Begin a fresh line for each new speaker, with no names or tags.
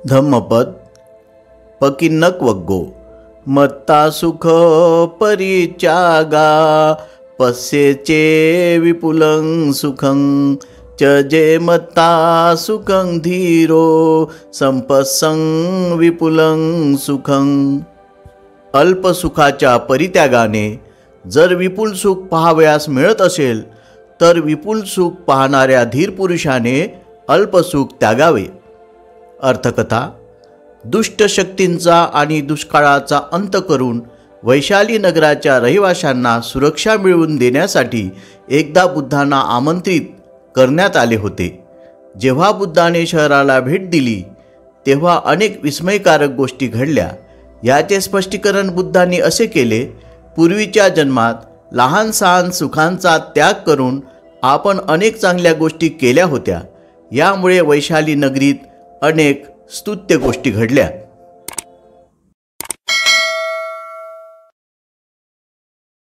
धम्मपद पकिन्नक वग्गो मत्ता सुख परिचागा पस्येचे विपुलं सुखं च जे मत्ता सुखं धीरो संपत्सं विपुलं सुखं। अल्प सुखाच्या परित्यागाने जर विपुल सुख पाहावयास मिळत असेल तर विपुल सुख पाहणाऱ्या धीर पुरुषाने अल्प सुख त्यागावे। अर्थकथा। दुष्ट शक्तींचा आणि दुष्काळाचा अंत करून वैशाली नगराच्या रहिवाशांना सुरक्षा मिळवून देण्यासाठी एकदा बुद्धांना आमंत्रित करण्यात आले होते। जेव्हा बुद्धाने शहराला भेट दिली तेव्हा अनेक विस्मयकारक गोष्टी घडल्या। याचे स्पष्टीकरण बुद्धांनी असे केले, पूर्वीच्या जन्मात लहान सहान सुखांचा त्याग करून आपण अनेक चांगल्या गोष्टी केल्या होत्या। यामुळे वैशाली नगरीत अनेक स्तुत्य गोष्टी घडल्या।